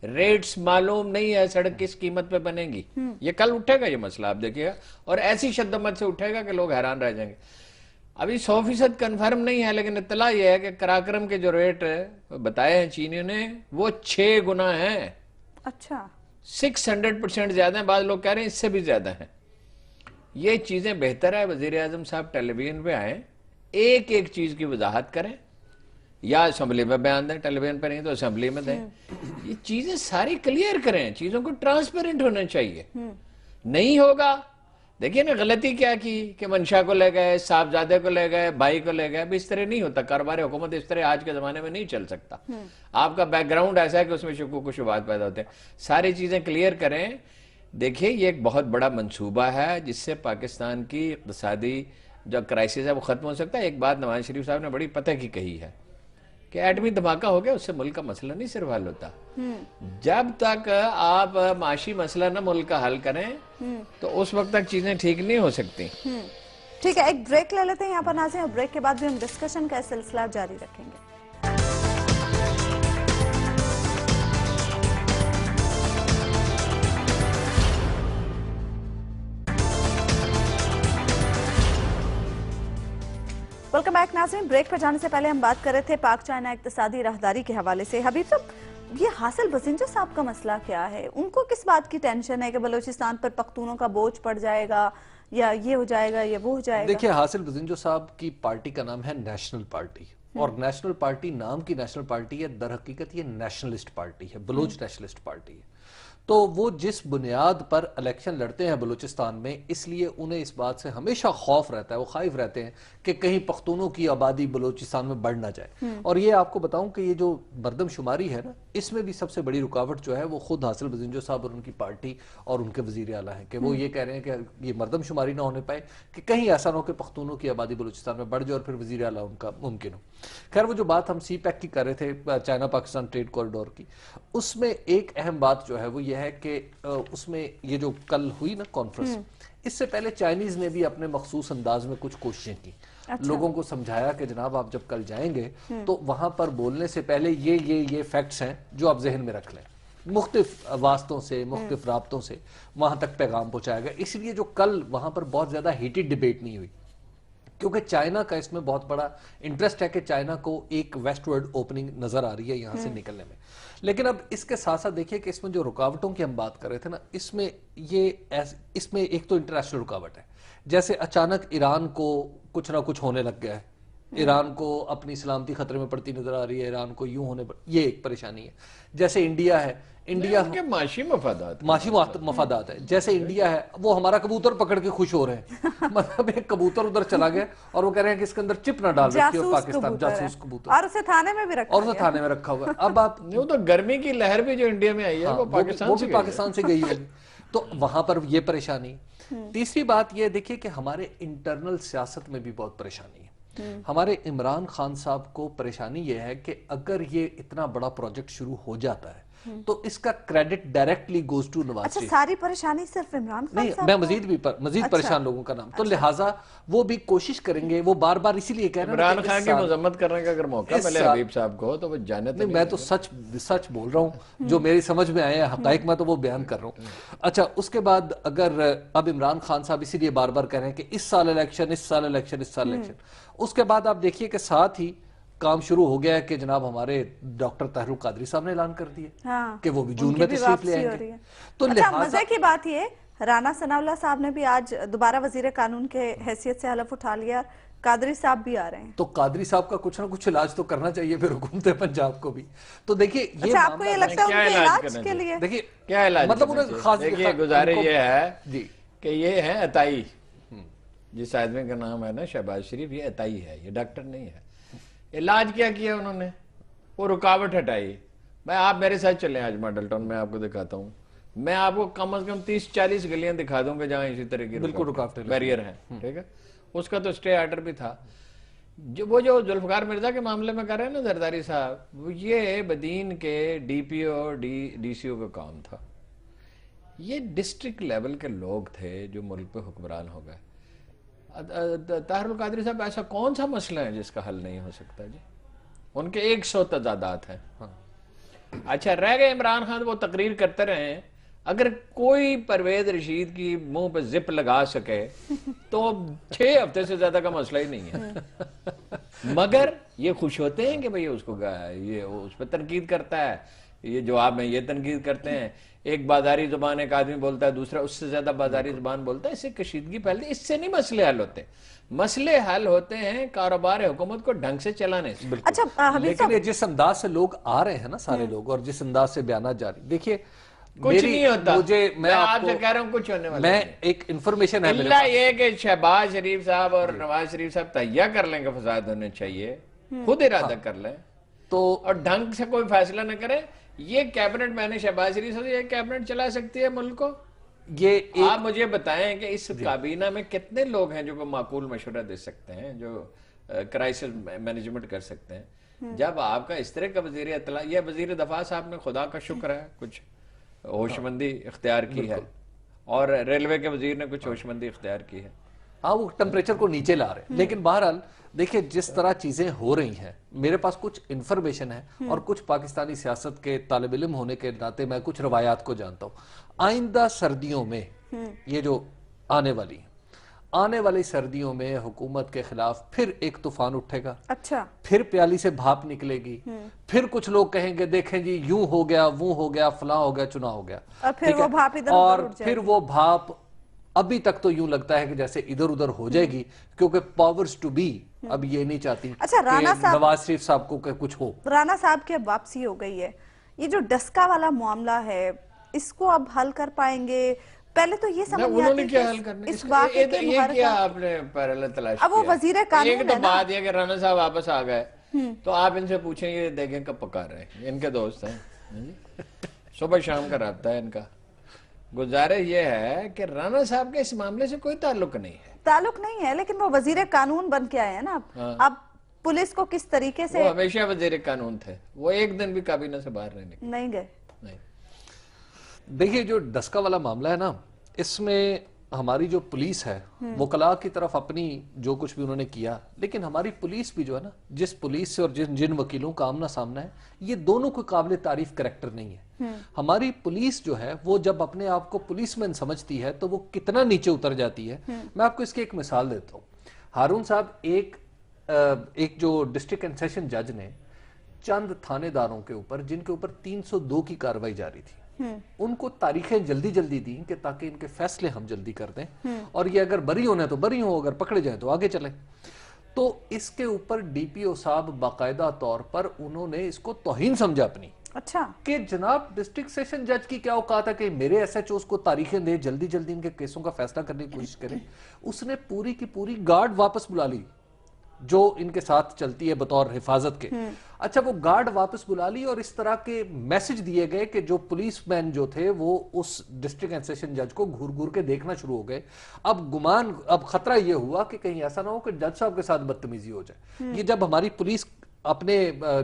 रेट्स मालूम नहीं है सड़क किस कीमत पे बनेगी। ये कल उठेगा ये मसला, आप देखिएगा, और ऐसी शद्दमत से उठेगा कि लोग हैरान रह जाएंगे। अभी 100% कन्फर्म नहीं है, लेकिन इत्तला यह है कि कराक्रम के जो रेट बताए हैं चीनियों ने वो 6 गुना है। अच्छा, 600% ज्यादा है। बाद लोग कह रहे हैं इससे भी ज्यादा है। ये चीजें बेहतर है वजीर आजम साहब टेलीविजन पे आए, एक एक चीज की वजाहत करें, या असेंबली में बयान दें, टेलीविजन पे नहीं तो असेंबली में दें। ये चीजें सारी क्लियर करें, चीजों को ट्रांसपेरेंट होना चाहिए। नहीं होगा, देखिए ना गलती क्या की कि मंशा को ले गए, साहबजादे को ले गए, भाई को ले गए। इस तरह नहीं होता कारोबार हुकूमत, इस तरह आज के जमाने में नहीं चल सकता। आपका बैकग्राउंड ऐसा है कि उसमें शुक्र को शुबात पैदा होते हैं। सारी चीजें क्लियर करें। देखिए ये एक बहुत बड़ा मंसूबा है जिससे पाकिस्तान की इक़्तिसादी जो क्राइसिस है वो खत्म हो सकता है। एक बात नवाज शरीफ साहब ने बड़ी पते की कही है कि एटमी धमाका हो गया उससे मुल्क का मसला नहीं सिर्फ हल होता। जब तक आप माशी मसला ना मुल्क का हल करें तो उस वक्त तक चीजें ठीक नहीं हो सकती। ठीक है, एक ब्रेक ले लेते हैं यहाँ पर नाज़रीन, और ब्रेक के बाद भी हम डिस्कशन का सिलसिला जारी रखेंगे। वेलकम बैक नाज़रीन। ब्रेक पर जाने से पहले हम बात कर रहे थे पाक चाइना इक्तिसादी राहदारी के हवाले से। हबीब साहब, ये हासिल बुज़िंजर साहब का मसला क्या है? उनको किस बात की टेंशन है कि बलूचिस्तान पर पख्तूनों का बोझ पड़ जाएगा, या ये हो जाएगा, या वो हो जाएगा? देखिए हासिल बुज़िंजर साहब की पार्टी का नाम है नेशनल पार्टी, और नेशनल पार्टी नाम की नेशनल पार्टी है, दर हकीकत ये नेशनलिस्ट पार्टी है, बलूच नेशनलिस्ट पार्टी है। तो वो जिस बुनियाद पर इलेक्शन लड़ते हैं बलूचिस्तान में, इसलिए उन्हें इस बात से हमेशा खौफ रहता है, वो खाइफ रहते हैं कि कहीं पख्तूनों की आबादी बलूचिस्तान में बढ़ ना जाए। और ये आपको बताऊं कि ये जो मर्दमशुमारी है ना, اس میں بھی سب سے بڑی رکاوٹ جو ہے وہ خود حاصل بزنجو صاحب اور ان کی پارٹی اور ان کے وزیر اعلیٰ ہیں کہ وہ یہ کہہ رہے ہیں کہ یہ مردم شماری نہ ہونے پائے کہ کہیں ایسا نہ ہو کہ پختونوں کی آبادی بلوچستان میں بڑھ جائے اور پھر وزیر اعلیٰ ان کا ممکن ہو. خیر وہ جو بات ہم سی پیک کی کر رہے تھے چائنا پاکستان ٹریڈ کوریڈور کی, اس میں ایک اہم بات جو ہے وہ یہ ہے کہ اس میں یہ جو کل ہوئی نا کانفرنس, اس سے پہلے چائنیز نے بھی اپنے مخصوص انداز میں کچھ کوششیں کی. لوگوں کو سمجھایا کہ جناب آپ جب کل جائیں گے تو وہاں پر بولنے سے پہلے یہ فیکٹس ہیں جو آپ ذہن میں رکھ لیں. مختلف واسطوں سے, مختلف رابطوں سے وہاں تک پیغام پہنچایا گیا. اس لیے جو کل وہاں پر بہت زیادہ ہیٹڈ ڈیبیٹ نہیں ہوئی, کیونکہ چائنا کا اس میں بہت بڑا انٹرسٹ ہے کہ چائنا کو ایک ویسٹ ورڈ اوپننگ نظر آ رہی ہے یہاں سے نکلنے میں. لیکن اب اس کے ساتھ ساتھ دیکھیے کہ اس میں جو رکاوٹوں کی ہم بات کر رہے تھے نا, اس میں ایک تو انٹرنیشنل رکاوٹ ہے. جیسے اچانک ایران کو کچھ نہ کچھ ہونے لگ گیا ہے, ایران کو اپنی سلامتی خطرے میں پڑتی نظر آ رہی ہے, ایران کو یوں ہونے پر, یہ ایک پریشانی ہے. جیسے انڈیا ہے, انڈیا کے معاشی مفادات مفادات ہے. جیسے انڈیا ہے وہ ہمارا کبوتر پکڑ کے خوش ہو رہے ہیں, مطلب ایک کبوتر ادھر چلا گیا اور وہ کہہ رہے ہیں کہ اس کے اندر چپ نہ ڈال رکھی ہو پاکستان, جاسوس کبوتر, اور اسے تھانے میں بھی رکھا, اور اسے تھانے میں رکھا ہوا ہے. اب آپ وہ تو گرمی کی لہر بھی جو انڈیا میں آئی ہے وہ بھی پاکستان سے گئی ہوگی, تو وہاں پر یہ پریشانی. تیسری بات یہ دیکھیے کہ ہمارے انٹرنل سیاست میں بھی بہت پریشانی ہے. ہمارے عمران خان صاحب کو پریشانی یہ ہے کہ اگر یہ اتنا بڑا پروجیکٹ شروع ہو جاتا ہے تو اس کا credit directly goes to Nawaz Sharif. ساری پریشانی صرف عمران خان نہیں, میں مزید پریشان لوگوں کا نام, تو لہٰذا وہ بھی کوشش کریں گے, وہ بار بار اسی لیے کہہ رہے ہیں عمران خان کی مذمت کرنے کا اگر موقع ملے حبیب صاحب کو تو وہ جانے. نہیں, میں تو سچ بول رہا ہوں, جو میری سمجھ میں آئے ہیں حقائق میں تو وہ بیان کر رہا ہوں. اچھا, اس کے بعد اگر اب عمران خان صاحب اسی لیے بار بار کہہ رہے ہیں کہ اس سال الیکشن, اس کے بعد آپ دیکھیے کہ ساتھ ہی کام شروع ہو گیا ہے کہ جناب ہمارے ڈاکٹر طاہر القادری صاحب نے اعلان کر دیا کہ وہ بھی جون میں تشریف لے آئیں گے. تو مزے کی بات یہ, رانا ثناء اللہ صاحب نے بھی آج دوبارہ وزیر قانون کے حیثیت سے حلف اٹھا لیا, قادری صاحب بھی آ رہے ہیں. تو قادری صاحب کا کچھ نہ کچھ علاج تو کرنا چاہیے پھر حکومت پنجاب کو بھی. تو دیکھیے یہ آپ کو یہ لگتا ہے ان کے علاج کے لیے, دیکھیے کیا علاج, مطلب انہیں خاص گزارش یہ ہے کہ یہ ہے عطائی, جس آدمی کا نام ہے نا شہباز شریف, یہ عطائی ہے, یہ ڈاکٹر نہیں ہے. علاج کیا انہوں نے, وہ رکاوٹ ہٹائی. میں آپ میرے ساتھ چلیں آج ماڈل ٹاؤن, میں آپ کو دکھاتا ہوں. میں آپ کو کم از کم 30-40 گلیاں دکھا دوں گا جہاں اسی طرح کی رکاوٹ بیریئر ہیں. ٹھیک ہے, اس کا تو سٹے آرڈر بھی تھا. جو ذوالفقار مرزا کے معاملے میں کر رہے ہیں نا زرداری صاحب, یہ بدین کے ڈی پی او اور ڈی سی او کا کام تھا. یہ ڈسٹرکٹ لیول کے لوگ تھے جو ملک پہ حکمران ہو گئے. طاہر القادری صاحب, ایسا کون سا مسئلہ ہے جس کا حل نہیں ہو سکتا جی؟ ان کے 100 تضادات ہیں. اچھا رہ گئے عمران خان, وہ تقریر کرتے رہے. اگر کوئی پرویز رشید کی منہ پہ زپ لگا سکے تو 6 ہفتے سے زیادہ کا مسئلہ ہی نہیں ہے. مگر یہ خوش ہوتے ہیں کہ بھئی اس کو یہ اس پہ تنقید کرتا ہے, یہ جواب میں یہ تنقید کرتے ہیں. ایک بازاری زبان ایک آدمی بولتا ہے, دوسرا اس سے زیادہ بازاری زبان بولتا ہے. اس سے کشیدگی پھیلتی, اس سے نہیں مسئلے حل ہوتے. مسئلے حل ہوتے ہیں کاروبار حکومت کو ڈھنگ سے چلانے سے. لیکن جس انداز سے لوگ آ رہے ہیں نا سارے لوگ, اور جس انداز سے بیانات جاری, دیکھیے کچھ نہیں ہوتا. میں آپ سے کہہ رہا ہوں کچھ ہونے والا, میں ایک انفارمیشن ہے اللہ یہ کہ شہباز شریف صاحب اور نواز شریف صاحب تہیہ کر لیں کہ فساد ہونے چاہیے, خود ارادہ کر لیں تو, اور ڈھنگ سے کوئی فیصلہ نہ کریں. یہ کیبنٹ میں نے شہباز شریف صاحب, یہ کیبنٹ چلا سکتی ہے ملک کو. یہ آپ مجھے بتائیں کہ اس کابینہ میں کتنے لوگ ہیں جو کو معقول مشورہ دے سکتے ہیں, جو کرائسس مینجمنٹ کر سکتے ہیں. جب آپ کا اس طرح کا وزیر اطلاع, یہ وزیر دفاع صاحب نے خدا کا شکر ہے کچھ ہوشمندی اختیار کی ہے, اور ریلوے کے وزیر نے کچھ ہوشمندی اختیار کی ہے. ہاں وہ ٹمپریچر کو نیچے لا رہے ہیں. لیکن بہرحال دیکھیں جس طرح چیزیں ہو رہی ہیں, میرے پاس کچھ انفارمیشن ہے اور کچھ پاکستانی سیاست کے طالب علم ہونے کے ناطے میں کچھ روایات کو جانتا ہوں. آئندہ سردیوں میں, یہ جو آنے والی سردیوں میں حکومت کے خلاف پھر ایک طوفان اٹھے گا. اچھا, پھر پیالی سے بھاپ نکلے گی. پھر کچھ لوگ کہیں گے دیکھیں جی یوں ہو گیا, وہ ہو گیا, فلاں ہو گیا, چنا ہو گیا, اور پھر وہ بھاپ ابھی تک تو یوں لگتا ہے کہ جیسے ادھر ادھر ہو جائے گی, کیونکہ پاورز ٹو بی اب یہ نہیں چاہتی کہ نواز شریف صاحب کو کچھ ہو. رانا صاحب کی اب واپسی ہو گئی ہے, یہ جو ڈسکا والا معاملہ ہے اس کو اب حل کر پائیں گے؟ پہلے تو یہ سمجھ نہیں آتی کہ اس واقعے کے یہ کیا آپ نے پیرالل تلاش کیا. اب وہ وزیر قانون ہے نا. ایک تو بات یہ کہ رانا صاحب واپس آ گئے, تو آپ ان سے پوچھیں, یہ دیکھیں کب پکا رہے ہیں, ان کے دوست ہیں, صبح شام کا رابطہ ہے ان کا. گزارش یہ ہے کہ رانا صاحب کے اس معاملے سے کوئی تعلق نہیں ہے. تعلق نہیں ہے، لیکن وہ وزیر قانون بن کے آئے ہیں نا. اب پولیس کو کس طریقے سے وہ ہمیشہ وزیر قانون تھے، وہ ایک دن بھی کابینہ سے باہر نہیں نکلے. نہیں گئے. نہیں. دیکھیے جو ڈسکا والا معاملہ ہے نا، اس میں ہماری جو پولیس ہے وکلاء کی طرف اپنی جو کچھ بھی انہوں نے کیا، لیکن ہماری پولیس بھی جو ہے نا، جس پولیس سے اور جن وکیلوں کا آمنا سامنا ہے، یہ دونوں کوئی قابل تعریف کریکٹر نہیں ہے. ہماری پولیس جو ہے وہ جب اپنے آپ کو پولیس مین سمجھتی ہے تو وہ کتنا نیچے اتر جاتی ہے. میں آپ کو اس کی ایک مثال دیتا ہوں. ہارون صاحب ایک جو ڈسٹرکٹ اینڈ سیشن جج نے چند تھانے داروں کے اوپر، جن کے اوپر 302 کی کارروائی جاری تھی، ان کو تاریخیں جلدی دیں کہ تاکہ ان کے فیصلے ہم جلدی کر دیں، اور یہ اگر بری ہونا ہے تو بری ہوں، اگر پکڑے جائیں تو آگے چلیں. تو اس کے اوپر ڈی پی او صاحب باقاعدہ طور پر انہوں نے اس کو توہین سمجھا اپنی، اچھا کہ جناب ڈسٹرکٹ سیشن جج کی کیا اوقات ہے کہ میرے ایس ایچ اوز کو تاریخیں دے، جلدی ان کے کیسوں کا فیصلہ کرنے کی کوشش کرے. اس نے پوری کی پوری گارڈ واپس بلا لی جو ان کے ساتھ چلتی ہے بطور حفاظت کے. اچھا وہ گارڈ واپس بلا لی اور اس طرح کے میسج دیے گئے کہ جو پولیس مین جو تھے وہ اس ڈسٹرکٹ اینڈ سیشن جج کو گھور کے دیکھنا شروع ہو گئے. اب خطرہ یہ ہوا کہ کہیں ایسا نہ ہو کہ جج صاحب کے ساتھ بدتمیزی ہو جائے. یہ جب ہماری پولیس اپنے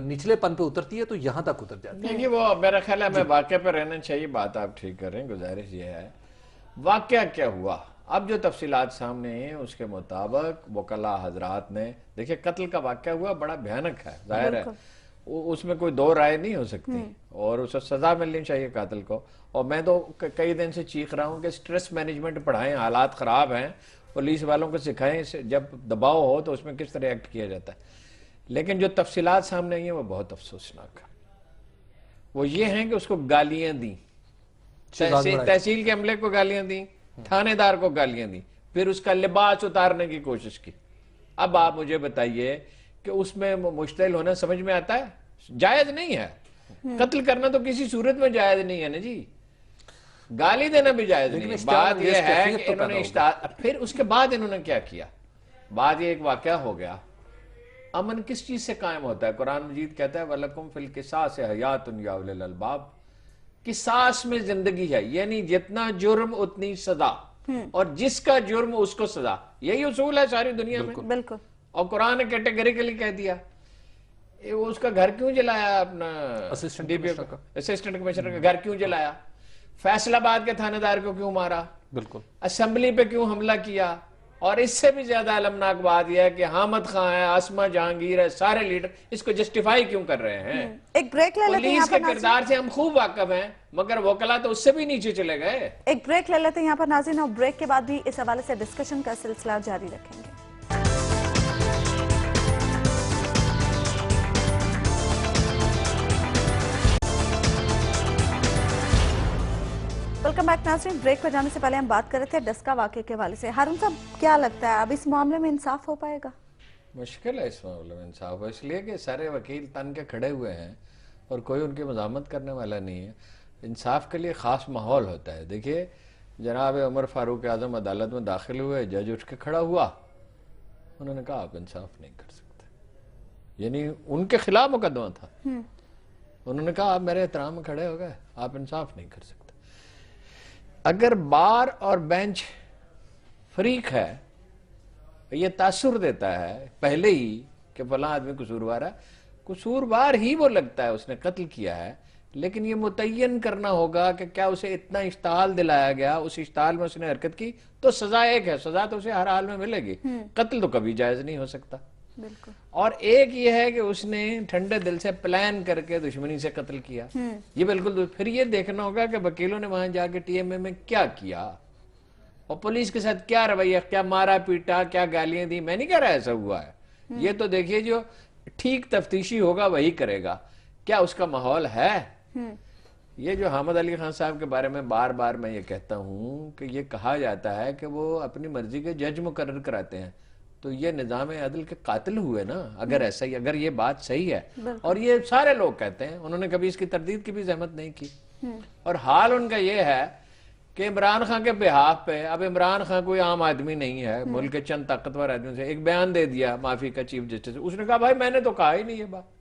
نچلے پن پہ اترتی ہے تو یہاں تک اتر جاتی ہے. دیکھیے وہ میرا خیال ہے ہمیں واقعہ پہ رہنا چاہیے. بات آپ ٹھیک کر رہے ہیں. گزارش یہ ہے واقعہ کیا ہوا. اب جو تفصیلات سامنے ہیں اس کے مطابق وکلاء حضرات نے دیکھیں قتل کا واقعہ ہوا بڑا بھیانک ہے، ظاہر ہے اس میں کوئی دو رائے نہیں ہو سکتی اور اسے سزا ملنی چاہیے قاتل کو. اور میں تو کئی دن سے چیخ رہا ہوں کہ سٹریس مینجمنٹ پڑھائیں، حالات خراب ہیں، پولیس والوں کو سکھائیں جب دباؤ ہو تو اس میں کس طرح ایکٹ کیا جاتا ہے. لیکن جو تفصیلات سامنے آئی ہیں وہ بہت افسوسناک ہے. وہ یہ ہیں کہ اس کو گالیاں دیں، تحصیل کے عملے کو گالیاں دیں، تھانے دار کو گالیاں دیں، پھر اس کا لباس اتارنے کی کوشش کی. اب آپ مجھے بتائیے کہ اس میں مشتعل ہونا سمجھ میں آتا ہے؟ جائز نہیں ہے. قتل کرنا تو کسی صورت میں جائز نہیں ہے نا جی، گالی دینا بھی جائز نہیں. بات یہ ہے کہ انہوں نے پھر اس کے بعد انہوں نے کیا کیا. بعد یہ ایک واقعہ ہو گیا. امن کس چیز سے قائم ہوتا ہے؟ قرآن مجید کہتا ہے وَلَكُمْ فِي الْقِصَاصِ حَيَاتٌ يَا أُولِي الْأَلْبَابِ. قصاص میں زندگی ہے، یعنی جتنا جرم اتنی سزا، اور جس کا جرم اس کو سزا. یہی اصول ہے ساری دنیا میں. بالکل. اور قرآن نے کیٹیگریکلی کہہ دیا. اس کا گھر کیوں جلایا؟ اپنا اسسٹنٹ کمشنر کا گھر کیوں جلایا؟ فیصل آباد کے تھانے دار کو کیوں مارا؟ بالکل. اسمبلی پہ کیوں حملہ کیا؟ اور اس سے بھی زیادہ المناک بات یہ ہے کہ حامد خان ہے، عاصمہ جہانگیر ہے، سارے لیڈر اس کو جسٹیفائی کیوں کر رہے ہیں؟ ایک بریک لے لیتے ہیں. پولیس کے کردار سے ہم خوب واقف ہیں، مگر وکلا تو اس سے بھی نیچے چلے گئے. ایک بریک لے لیتے ہیں یہاں پر ناظرین، اور بریک کے بعد بھی اس حوالے سے ڈسکشن کا سلسلہ جاری رکھیں گے. ویلکم بیک ناظرین. بریک پر جانے سے پہلے ہم بات کر رہے تھے ڈسکا واقعے کے حوالے سے. ہارون صاحب کیا لگتا ہے اب اس معاملے میں انصاف ہو پائے گا؟ مشکل ہے اس معاملے میں انصاف، اس لیے کہ سارے وکیل تن کے کھڑے ہوئے ہیں اور کوئی ان کی مزاحمت کرنے والا نہیں ہے. انصاف کے لیے خاص ماحول ہوتا ہے. دیکھیے جناب عمر فاروق اعظم عدالت میں داخل ہوئے، جج اٹھ کے کھڑا ہوا، انہوں نے کہا آپ انصاف نہیں کر سکتے. یعنی ان کے خلاف مقدمہ تھا. انہوں نے کہا آپ میرے احترام میں کھڑے ہو گئے، آپ انصاف نہیں کر سکتے. اگر بار اور بینچ فریق ہے، یہ تاثر دیتا ہے پہلے ہی کہ فلاں آدمی قصوروار ہے، قصوروار ہی وہ لگتا ہے اس نے قتل کیا ہے، لیکن یہ متعین کرنا ہوگا کہ کیا اسے اتنا اشتعال دلایا گیا، اس اشتعال میں اس نے حرکت کی تو سزا ایک ہے، سزا تو اسے ہر حال میں ملے گی. قتل تو کبھی جائز نہیں ہو سکتا. بالکل. اور ایک یہ ہے کہ اس نے ٹھنڈے دل سے پلان کر کے دشمنی سے قتل کیا. یہ بالکل. پھر یہ دیکھنا ہوگا کہ وکیلوں نے وہاں جا کے ٹی ایم اے میں کیا کیا اور پولیس کے ساتھ کیا رویہ، کیا مارا پیٹا، کیا گالیاں دی. میں نہیں کہہ رہا ایسا ہوا ہے. یہ تو دیکھیے جو ٹھیک تفتیشی ہوگا وہی کرے گا. کیا اس کا ماحول ہے؟ یہ جو حامد علی خان صاحب کے بارے میں بار بار میں یہ کہتا ہوں کہ یہ کہا جاتا ہے کہ وہ اپنی مرضی کے جج مقرر کراتے ہیں، تو یہ نظام عدل کے قاتل ہوئے نا. اگر ایسا ہی، اگر یہ بات صحیح ہے، اور یہ سارے لوگ کہتے ہیں، انہوں نے کبھی اس کی تردید کی بھی زحمت نہیں کی. اور حال ان کا یہ ہے کہ عمران خان کے بہاف پہ، اب عمران خان کوئی عام آدمی نہیں ہے، ملک کے چند طاقتور آدمیوں سے ایک بیان دے دیا معافی کا چیف جسٹس. اس نے کہا بھائی میں نے تو کہا ہی نہیں یہ بات.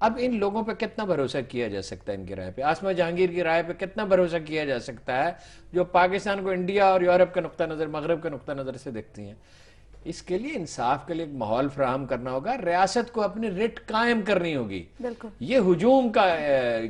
اب ان لوگوں پہ کتنا بھروسہ کیا جا سکتا ہے ان کی رائے پہ؟ آسما جہانگیر کی رائے پہ کتنا بھروسہ کیا جا سکتا ہے جو پاکستان کو انڈیا اور یورپ کے نقطہ نظر، مغرب کے نقطہ نظر سے دیکھتی ہیں؟ اس کے لیے انصاف کے لیے ایک ماحول فراہم کرنا ہوگا، ریاست کو اپنی رٹ قائم کرنی ہوگی۔ بالکل یہ ہجوم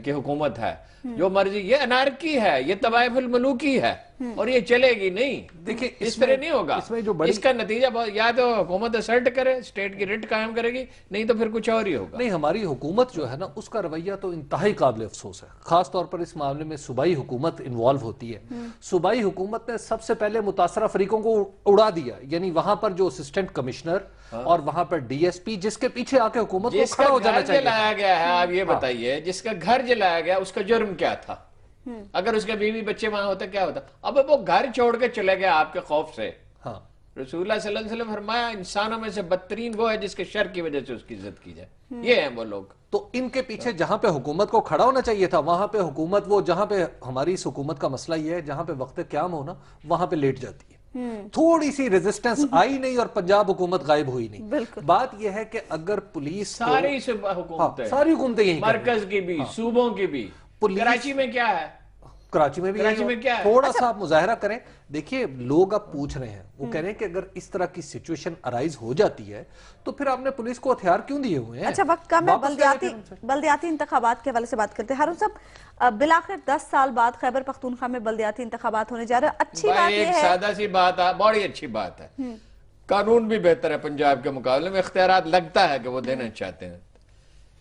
کی حکومت ہے، جو مرضی، یہ انارکی ہے، یہ طوائف الملوکی ہے، اور یہ چلے گی نہیں۔ دیکھیں اس طرح نہیں ہوگا۔ اس میں جو بڑی اس کا نتیجہ یا تو حکومت اسرٹ کرے، اسٹیٹ کی رٹ قائم کرے گی، نہیں تو پھر کچھ اور ہی ہوگا۔ نہیں، ہماری حکومت جو ہے نا اس کا رویہ تو انتہائی قابل افسوس ہے، خاص طور پر اس معاملے میں صوبائی حکومت انوالو ہوتی ہے۔ صوبائی حکومت نے سب سے پہلے متاثرہ فریقوں کو اڑا دیا، یعنی وہاں پر جو اسسٹنٹ کمشنر اور وہاں پر ڈی ایس پی، جس کے پیچھے آ کے حکومت کو جس کا کھڑا ہو جانا گھر چاہیے۔ جلایا گیا ہے، آپ یہ بتائیے، جس کا گھر جلایا گیا اس کا جرم کیا تھا؟ اگر اس کے بیوی بچے وہاں ہوتے کیا ہوتا؟ اب وہ گھر چھوڑ کے چلے گیا آپ کے خوف سے۔ ہاں، رسول اللہ صلی اللہ علیہ وسلم فرمایا انسانوں میں سے بدترین وہ ہے جس کے شر کی وجہ سے اس کی عزت کی جائے۔ یہ ہیں وہ لوگ۔ تو ان کے پیچھے جہاں پہ حکومت کو کھڑا ہونا چاہیے تھا، وہاں پہ حکومت، وہ جہاں پہ ہماری اس حکومت کا مسئلہ یہ ہے، جہاں پہ وقت قیام ہونا وہاں پہ لیٹ جاتی ہے۔ تھوڑی سی ریزسٹنس آئی نہیں اور پنجاب حکومت غائب ہوئی نہیں۔ بالکل۔ بات یہ ہے کہ اگر پولیس کو- ساری حکومتیں، ساری حکومتیں یہی کر رہی ہیں۔ مرکز کی بھی، صوبوں کی بھی۔ کراچی میں کیا ہے؟ کراچی میں بھی کراچی میں کیا ہے؟ تھوڑا سا آپ مظاہرہ کریں، دیکھیے لوگ اب پوچھ رہے ہیں، وہ کہہ رہے ہیں کہ اگر اس طرح کی سچویشن ارائز ہو جاتی ہے تو پھر آپ نے پولیس کو ہتھیار کیوں دیے ہوئے ہیں؟ اچھا، وقت کم ہے، واپس لے لیں پھر بلدیاتی انتخابات کے حوالے سے بات کرتے ہیں۔ ہارون صاحب، بالآخر 10 سال بعد خیبر پختونخوا میں بلدیاتی انتخابات ہونے جا رہے ہیں۔ اچھی بات بھائی یہ ایک ہے، سادہ سی بات ہے، بڑی اچھی بات ہے، قانون بھی بہتر ہے پنجاب کے مقابلے میں، اختیارات لگتا ہے کہ وہ دینا چاہتے ہیں،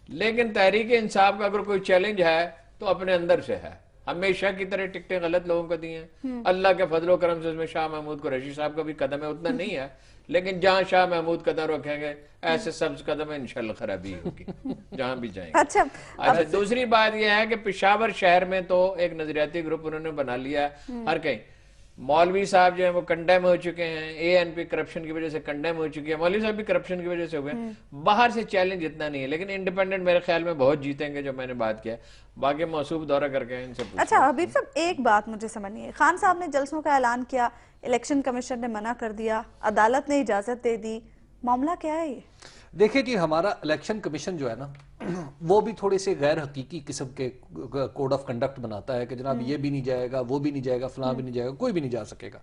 لیکن تحریک انصاف کا اگر کوئی چیلنج ہے تو اپنے اندر سے ہے۔ ہمیشہ کی طرح ٹکٹیں غلط لوگوں کو دی ہیں، اللہ کے فضل و کرم سے اس میں شاہ محمود قریشی صاحب کا بھی قدم ہے، اتنا نہیں ہے، لیکن جہاں شاہ محمود قدم رکھیں گے ایسے سبز قدم ہے، انشاءاللہ خرابی ہوگی جہاں بھی جائیں گے۔ اچھا، دوسری بات یہ ہے کہ پشاور شہر میں تو ایک نظریاتی گروپ انہوں نے بنا لیا ہے، ہر کہیں مولوی صاحب جو ہیں وہ کنڈیم ہو چکے ہیں، اے این پی کرپشن کی وجہ سے کنڈیم ہو چکی ہے، مولوی صاحب بھی کرپشن کی وجہ سے ہوئے ہیں، باہر سے چیلنج اتنا نہیں ہے، لیکن انڈیپینڈنٹ میرے خیال میں بہت جیتیں گے، جو میں نے بات کیا، باقی موصوف دورہ کر کے ان سے پوچھیں۔ اچھا حبیب صاحب، ایک بات مجھے سمجھ نہیں ہے، خان صاحب نے جلسوں کا اعلان کیا، الیکشن کمیشن نے منع کر دیا، عدالت نے اجازت دے دی، معاملہ کیا ہے یہ؟ دیکھیں جی، ہمارا الیکشن کمیشن جو ہے نا وہ بھی تھوڑے سے غیر حقیقی قسم کے کوڈ آف کنڈکٹ بناتا ہے کہ جناب یہ بھی نہیں جائے گا، وہ بھی نہیں جائے گا، فلاں بھی نہیں جائے گا، کوئی بھی نہیں جا سکے گا۔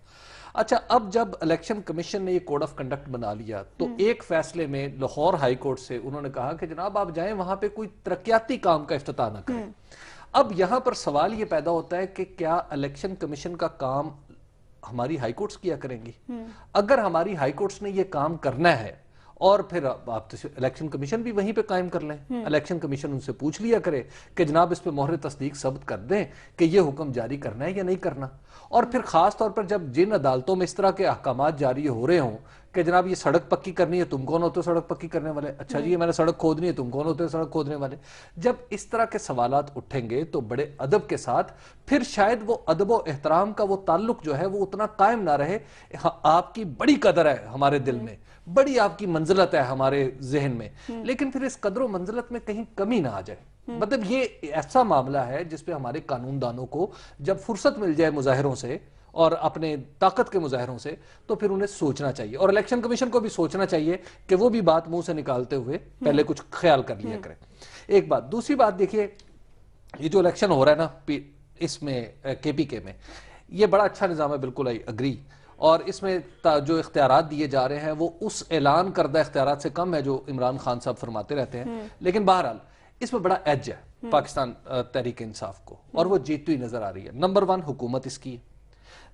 اچھا، اب جب الیکشن کمیشن نے یہ کوڈ آف کنڈکٹ بنا لیا تو ایک فیصلے میں لاہور ہائی کورٹ سے انہوں نے کہا کہ جناب آپ جائیں وہاں پہ کوئی ترقیاتی کام کا افتتاح نہ کریں۔ اب یہاں پر سوال یہ پیدا ہوتا ہے کہ کیا الیکشن کمیشن کا کام ہماری ہائی کورٹس کیا کریں گی؟ اگر ہماری ہائی کورٹس نے یہ کام کرنا ہے اور پھر آپ الیکشن کمیشن بھی وہیں پہ قائم کر لیں، الیکشن کمیشن ان سے پوچھ لیا کرے کہ جناب اس پہ مہر تصدیق ثبت کر دیں کہ یہ حکم جاری کرنا ہے یا نہیں کرنا۔ اور پھر خاص طور پر جب جن عدالتوں میں اس طرح کے احکامات جاری ہو رہے ہوں کہ جناب یہ سڑک پکی کرنی ہے، تم کون ہوتے ہو سڑک پکی کرنے والے؟ اچھا جی، یہ میں نے سڑک کھودنی ہے، تم کون ہوتے ہو سڑک کھودنے والے؟ جب اس طرح کے سوالات اٹھیں گے تو بڑے ادب کے ساتھ پھر شاید وہ ادب و احترام کا وہ تعلق جو ہے وہ اتنا قائم نہ رہے۔ آپ کی بڑی قدر ہے ہمارے دل میں، بڑی آپ کی منزلت ہے ہمارے ذہن میں، لیکن پھر اس قدر و منزلت میں کہیں کمی نہ آ جائے۔ مطلب یہ ایسا معاملہ ہے جس پہ ہمارے قانون دانوں کو جب فرصت مل جائے مظاہروں سے اور اپنے طاقت کے مظاہروں سے تو پھر انہیں سوچنا چاہیے، اور الیکشن کمیشن کو بھی سوچنا چاہیے کہ وہ بھی بات منہ سے نکالتے ہوئے پہلے کچھ خیال کر لیا کریں۔ ایک بات، دوسری بات دیکھیے، یہ جو الیکشن ہو رہا ہے نا اس میں کے پی کے میں، یہ بڑا اچھا نظام ہے، بالکل اگری، اور اس میں جو اختیارات دیے جا رہے ہیں وہ اس اعلان کردہ اختیارات سے کم ہے جو عمران خان صاحب فرماتے رہتے ہیں، لیکن بہرحال اس میں بڑا ایج ہے پاکستان تحریک انصاف کو، اور وہ جیتتی ہوئی نظر آ رہی ہے۔ نمبر 1 حکومت اس کی،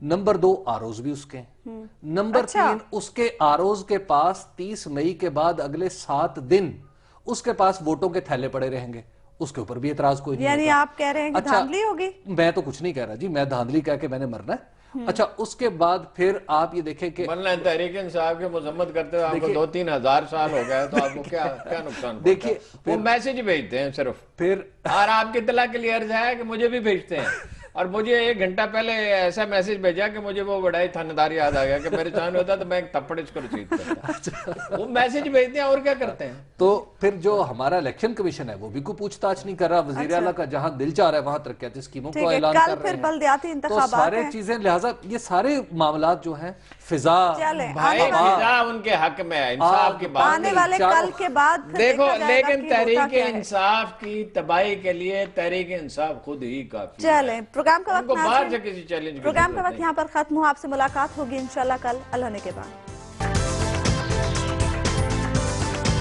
نمبر 2 آروز بھی اس کے ہیں، نمبر 3 اس کے آروز کے پاس 30 مئی کے بعد اگلے 7 دن اس کے پاس ووٹوں کے تھیلے پڑے رہیں گے، اس کے اوپر بھی اعتراض کوئی نہیں ہوگا۔ یعنی آپ کہہ رہے ہیں کہ دھاندلی ہوگی؟ میں تو کچھ نہیں کہہ رہا جی، میں دھاندلی کہہ کے میں نے مرنا ہے۔ اچھا، اس کے بعد پھر آپ یہ دیکھیں کہ ورنہ تحریک انصاف کی مذمت کرتے ہوئے آپ کو 2-3 ہزار سال ہو گئے تو آپ کو کیا نقصان پہنچا ہے؟ وہ میسج بھیجتے ہیں صرف، پھر اور آپ کی اطلاع کے لیے عرض ہے کہ مجھے بھی بھیجتے ہیں اور مجھے 1 گھنٹہ پہلے ایسا میسج بھیجا کہ مجھے وہ بڑا ہی تھاندار یاد آ گیا کہ میرے سامنے ہوتا تو میں ایک تھپڑ اس کو رسید کرتا. وہ میسج بھیجتے ہیں اور کیا کرتے ہیں. تو پھر جو ہمارا الیکشن کمیشن ہے وہ بھی کوئی پوچھ تاچھ نہیں کر رہا. وزیر اعلیٰ کا جہاں دل چاہ رہا ہے وہاں ترقیاتی اسکیموں کو اعلان کر رہے ہیں. کل پھر بلدیاتی تو انتخابات سارے ہیں. چیزیں لہٰذا یہ سارے معاملات جو ہیں فضا بھائی فضا ان کے حق میں ہے, انصاف کی بات آنے والے کل کے بعد پھر دیکھو. دیکھا جائے گا لیکن کہ ہوتا تحریک کیا ہے. انصاف کی تباہی کے لیے تحریک انصاف خود ہی کافی ہے. چلیں پروگرام کا ان کو وقت باہر سے ناظرین، کسی چیلنج کی پروگرام کا ضرورت وقت نہیں. یہاں پر ختم ہوا. آپ سے ملاقات ہوگی انشاءاللہ کل اللہ نے کے بعد.